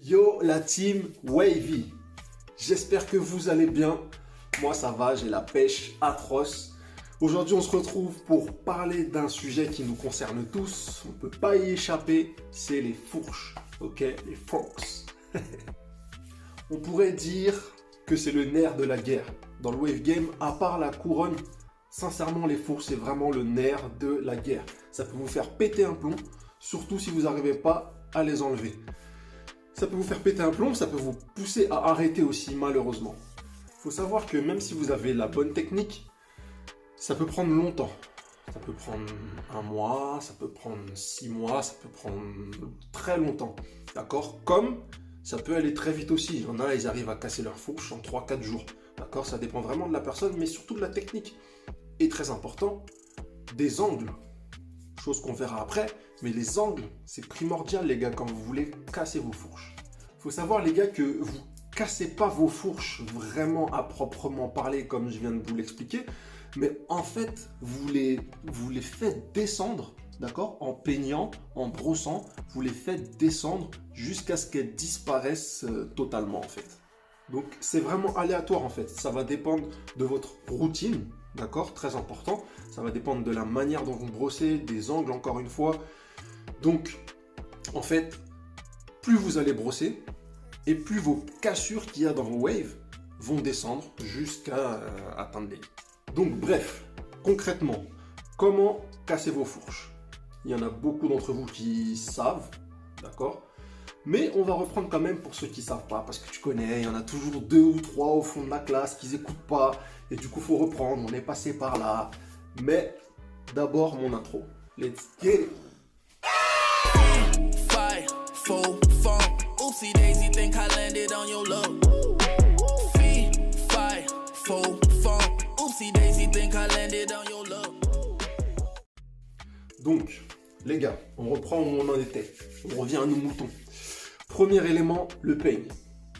Yo la team Wavy, j'espère que vous allez bien. Moi ça va, j'ai la pêche atroce. Aujourd'hui on se retrouve pour parler d'un sujet qui nous concerne tous. On ne peut pas y échapper, c'est les fourches, ok, les forks. On pourrait dire que c'est le nerf de la guerre. Dans le wave game, à part la couronne, sincèrement les fourches c'est vraiment le nerf de la guerre. Ça peut vous faire péter un plomb, surtout si vous n'arrivez pas à les enlever. Ça peut vous faire péter un plomb, ça peut vous pousser à arrêter aussi, malheureusement. Il faut savoir que même si vous avez la bonne technique, ça peut prendre longtemps. Ça peut prendre 1 mois, ça peut prendre 6 mois, ça peut prendre très longtemps. D'accord? Comme ça peut aller très vite aussi. Il y en a, ils arrivent à casser leur fourche en 3-4 jours. D'accord? Ça dépend vraiment de la personne, mais surtout de la technique. Et très important, des angles. Chose qu'on verra après, mais les angles, c'est primordial les gars quand vous voulez casser vos fourches. Il faut savoir les gars que vous cassez pas vos fourches vraiment à proprement parler comme je viens de vous l'expliquer, mais en fait vous les faites descendre, d'accord, en peignant, en brossant, vous les faites descendre jusqu'à ce qu'elles disparaissent totalement en fait. Donc c'est vraiment aléatoire en fait, ça va dépendre de votre routine. D'accord, très important. Ça va dépendre de la manière dont vous brossez, des angles encore une fois. Donc, en fait, plus vous allez brosser, et plus vos cassures qu'il y a dans vos waves vont descendre jusqu'à atteindre les limites. Donc, bref, concrètement, comment casser vos fourches? Il y en a beaucoup d'entre vous qui savent, d'accord? Mais on va reprendre quand même pour ceux qui ne savent pas, parce que tu connais, il y en a toujours 2 ou 3 au fond de la classe qui n'écoutent pas, et du coup il faut reprendre, on est passé par là. Mais d'abord mon intro. Let's get it. Donc, les gars, on reprend où on en était. On revient à nos moutons. Premier élément, le peigne.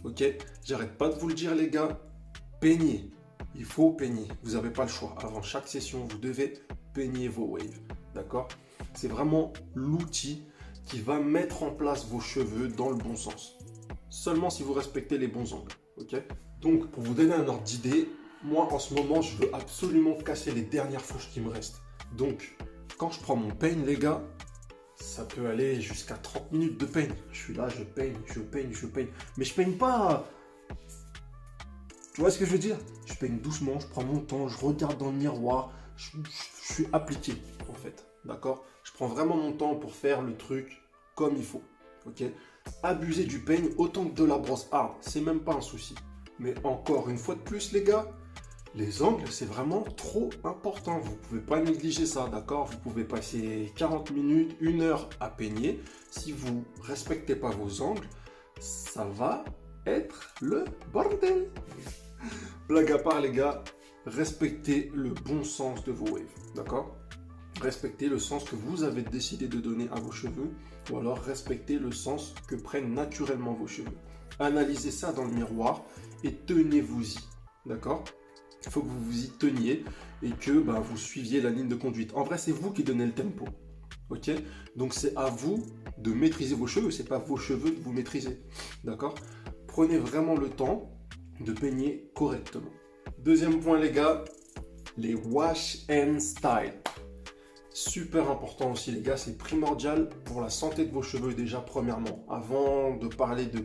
Ok, j'arrête pas de vous le dire les gars, peignez. Il faut peigner. Vous n'avez pas le choix. Avant chaque session, vous devez peigner vos waves. D'accord? C'est vraiment l'outil qui va mettre en place vos cheveux dans le bon sens. Seulement si vous respectez les bons angles. Ok? Donc, pour vous donner un ordre d'idée, moi en ce moment, je veux absolument casser les dernières fourches qui me restent. Donc, quand je prends mon peigne, les gars, ça peut aller jusqu'à 30 minutes de peigne. Je suis là, je peigne, je peigne, je peigne. Mais je peigne pas. Tu vois ce que je veux dire? Je peigne doucement, je prends mon temps, je regarde dans le miroir. Je suis appliqué, en fait. D'accord? Je prends vraiment mon temps pour faire le truc comme il faut. Ok? Abuser du peigne autant que de la brosse hard. C'est même pas un souci. Mais encore une fois de plus, les gars, les angles, c'est vraiment trop important. Vous ne pouvez pas négliger ça, d'accord? Vous pouvez passer 40 minutes, 1 heure à peigner. Si vous ne respectez pas vos angles, ça va être le bordel. Blague à part, les gars, respectez le bon sens de vos waves, d'accord? Respectez le sens que vous avez décidé de donner à vos cheveux, ou alors respectez le sens que prennent naturellement vos cheveux. Analysez ça dans le miroir et tenez-vous-y, d'accord? Il faut que vous vous y teniez et que vous suiviez la ligne de conduite. En vrai, c'est vous qui donnez le tempo. Ok? Donc, c'est à vous de maîtriser vos cheveux. Ce n'est pas vos cheveux de vous maîtriser. D'accord? Prenez vraiment le temps de peigner correctement. Deuxième point, les gars, les wash and style. Super important aussi, les gars. C'est primordial pour la santé de vos cheveux déjà, premièrement. Avant de parler de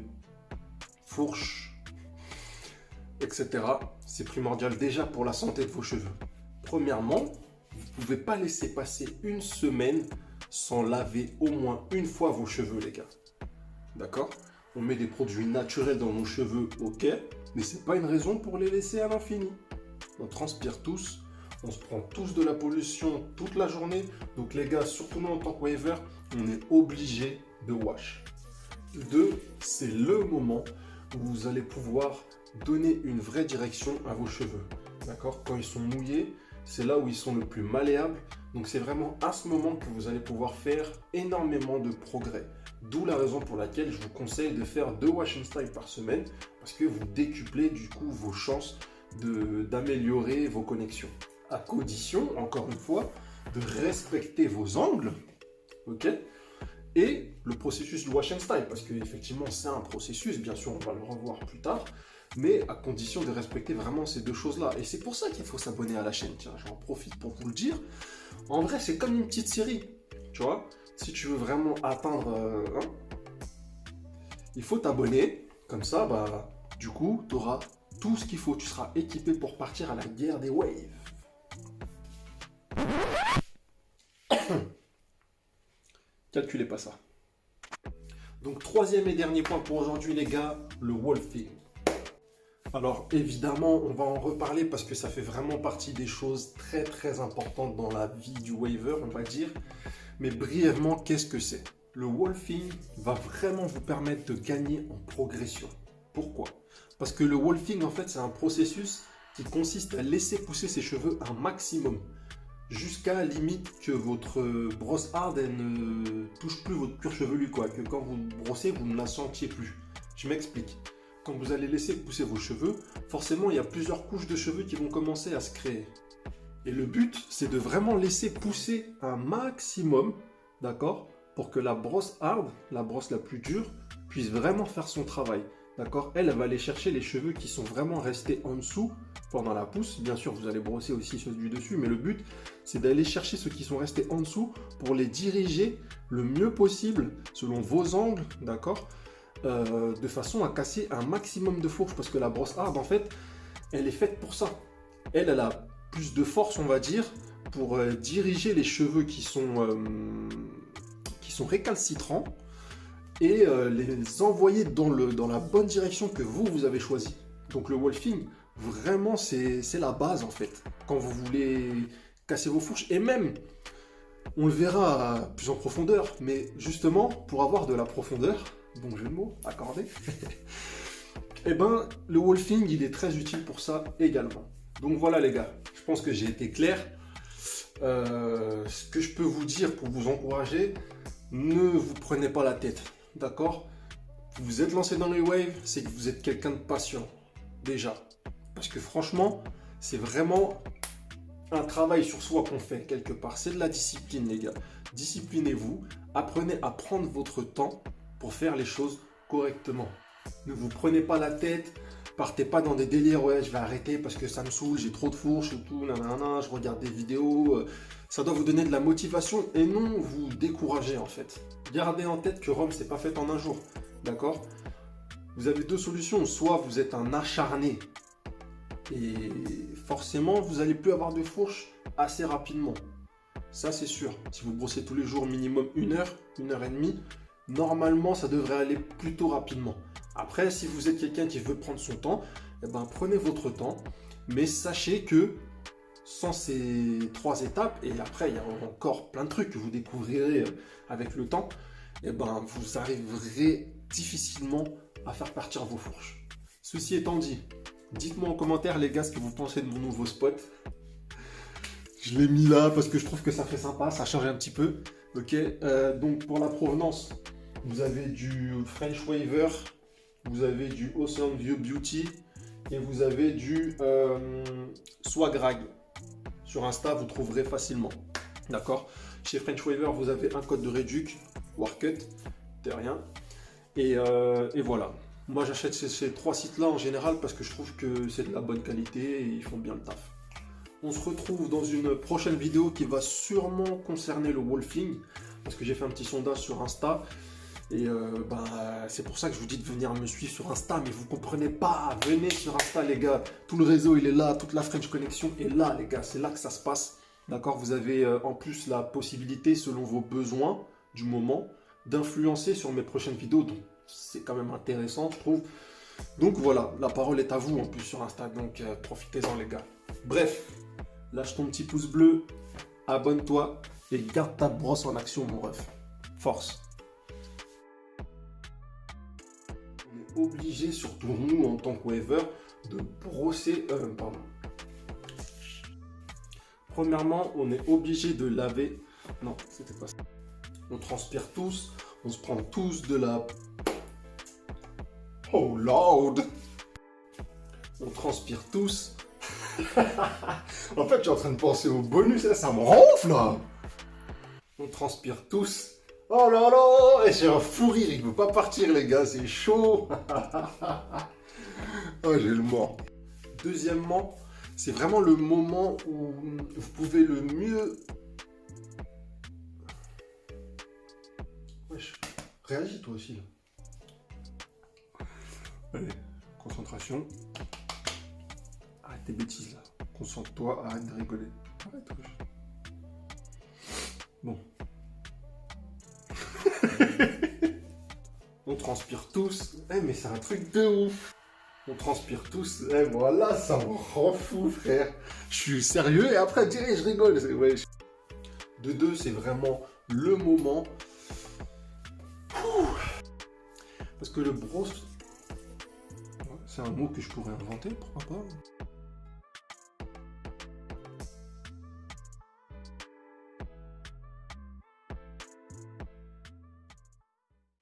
fourche, etc. C'est primordial déjà pour la santé de vos cheveux. Premièrement, vous ne pouvez pas laisser passer 1 semaine sans laver au moins 1 fois vos cheveux, les gars. D'accord? On met des produits naturels dans nos cheveux, ok, mais ce n'est pas une raison pour les laisser à l'infini. On transpire tous, on se prend tous de la pollution toute la journée. Donc les gars, surtout nous en tant que waver, on est obligé de wash. 2, c'est le moment où vous allez pouvoir donner une vraie direction à vos cheveux. D'accord? Quand ils sont mouillés, c'est là où ils sont le plus malléables. Donc c'est vraiment à ce moment que vous allez pouvoir faire énormément de progrès. D'où la raison pour laquelle je vous conseille de faire 2 wash and style par semaine, parce que vous décuplez du coup vos chances d'améliorer vos connexions. À condition, encore une fois, de respecter vos angles, ok, et le processus du wash and style, parce qu'effectivement c'est un processus, bien sûr on va le revoir plus tard, mais à condition de respecter vraiment ces deux choses-là. Et c'est pour ça qu'il faut s'abonner à la chaîne, tiens, j'en profite pour vous le dire. En vrai, c'est comme une petite série, tu vois. Si tu veux vraiment atteindre, il faut t'abonner, comme ça, bah, du coup, tu auras tout ce qu'il faut, tu seras équipé pour partir à la guerre des waves. Calculez pas ça. Donc, troisième et dernier point pour aujourd'hui, les gars, le wolfing. Alors, évidemment, on va en reparler parce que ça fait vraiment partie des choses très très importantes dans la vie du waver, on va dire. Mais brièvement, qu'est-ce que c'est? Le wolfing va vraiment vous permettre de gagner en progression. Pourquoi? Parce que le wolfing, en fait, c'est un processus qui consiste à laisser pousser ses cheveux un maximum, jusqu'à limite que votre brosse hard elle ne touche plus votre cuir chevelu, quoi. Que quand vous brossez, vous ne la sentiez plus. Je m'explique. Quand vous allez laisser pousser vos cheveux, forcément, il y a plusieurs couches de cheveux qui vont commencer à se créer. Et le but, c'est de vraiment laisser pousser un maximum, d'accord, pour que la brosse hard, la brosse la plus dure, puisse vraiment faire son travail. D'accord? Elle va aller chercher les cheveux qui sont vraiment restés en dessous pendant la pousse. Bien sûr, vous allez brosser aussi ceux du dessus, mais le but, c'est d'aller chercher ceux qui sont restés en dessous pour les diriger le mieux possible, selon vos angles, d'accord, de façon à casser un maximum de fourche. Parce que la brosse hard, en fait, elle est faite pour ça. Elle a plus de force, on va dire, pour diriger les cheveux qui sont récalcitrants et les envoyer dans la bonne direction que vous avez choisie. Donc le wolfing, vraiment, c'est la base, en fait, quand vous voulez casser vos fourches. Et même, on le verra plus en profondeur, mais justement, pour avoir de la profondeur, bon jeu de mots, accordé, et ben, le wolfing, il est très utile pour ça également. Donc voilà les gars, je pense que j'ai été clair. Ce que je peux vous dire pour vous encourager, ne vous prenez pas la tête, d'accord? Vous vous êtes lancé dans les waves, c'est que vous êtes quelqu'un de patient, déjà. Parce que franchement, c'est vraiment un travail sur soi qu'on fait quelque part. C'est de la discipline les gars. Disciplinez-vous, apprenez à prendre votre temps pour faire les choses correctement. Ne vous prenez pas la tête. Partez pas dans des délires, ouais, je vais arrêter parce que ça me saoule, j'ai trop de fourches, tout, nanana, je regarde des vidéos. Ça doit vous donner de la motivation et non vous décourager en fait. Gardez en tête que Rome, c'est pas fait en un jour, d'accord? Vous avez deux solutions, soit vous êtes un acharné et forcément vous allez plus avoir de fourches assez rapidement. Ça c'est sûr. Si vous brossez tous les jours minimum 1 heure, 1 heure et demie, normalement ça devrait aller plutôt rapidement. Après, si vous êtes quelqu'un qui veut prendre son temps, eh ben, prenez votre temps, mais sachez que sans ces 3 étapes, et après il y a encore plein de trucs que vous découvrirez avec le temps, eh ben, vous arriverez difficilement à faire partir vos fourches. Ceci étant dit, dites-moi en commentaire les gars ce que vous pensez de mon nouveau spot. Je l'ai mis là parce que je trouve que ça fait sympa, ça change un petit peu. Ok, donc pour la provenance, vous avez du French Waver, vous avez du Ocean View Beauty et vous avez du Swagrag. Sur Insta, vous trouverez facilement. D'accord? Chez French Waver, vous avez un code de réduc, Warcut, de rien. Et voilà. Moi, j'achète ces 3 sites-là en général parce que je trouve que c'est de la bonne qualité et ils font bien le taf. On se retrouve dans une prochaine vidéo qui va sûrement concerner le wolfing parce que j'ai fait un petit sondage sur Insta. Et c'est pour ça que je vous dis de venir me suivre sur Insta, mais vous comprenez pas, venez sur Insta les gars, tout le réseau il est là, toute la French Connection est là les gars, c'est là que ça se passe, d'accord? Vous avez en plus la possibilité, selon vos besoins du moment, d'influencer sur mes prochaines vidéos, donc c'est quand même intéressant je trouve. Donc voilà, la parole est à vous en plus sur Insta, donc profitez-en les gars. Bref, lâche ton petit pouce bleu, abonne-toi et garde ta brosse en action mon ref. Force. Obligé, surtout nous en tant que waver, de brosser. Premièrement, on est obligé de laver. Non, c'était pas ça. On transpire tous, on se prend tous de la. Oh Lord! On transpire tous. En fait, je suis en train de penser au bonus, là, ça me ronfle là! On transpire tous. Oh là là, et j'ai un fou rire, il veut pas partir les gars, c'est chaud. Oh, j'ai le mort. Deuxièmement, c'est vraiment le moment où vous pouvez le mieux... Wesh, réagis toi aussi là. Allez, concentration. Arrête tes bêtises là. Concentre-toi, arrête de rigoler. Arrête, wesh. Bon. On transpire tous. Eh mais c'est un truc de ouf. On transpire tous. Eh voilà, ça me rend fou, frère. Je suis sérieux et après, direct, je rigole. Ouais. De deux, c'est vraiment le moment. Ouh. Parce que le bros, c'est un mot que je pourrais inventer, pourquoi pas.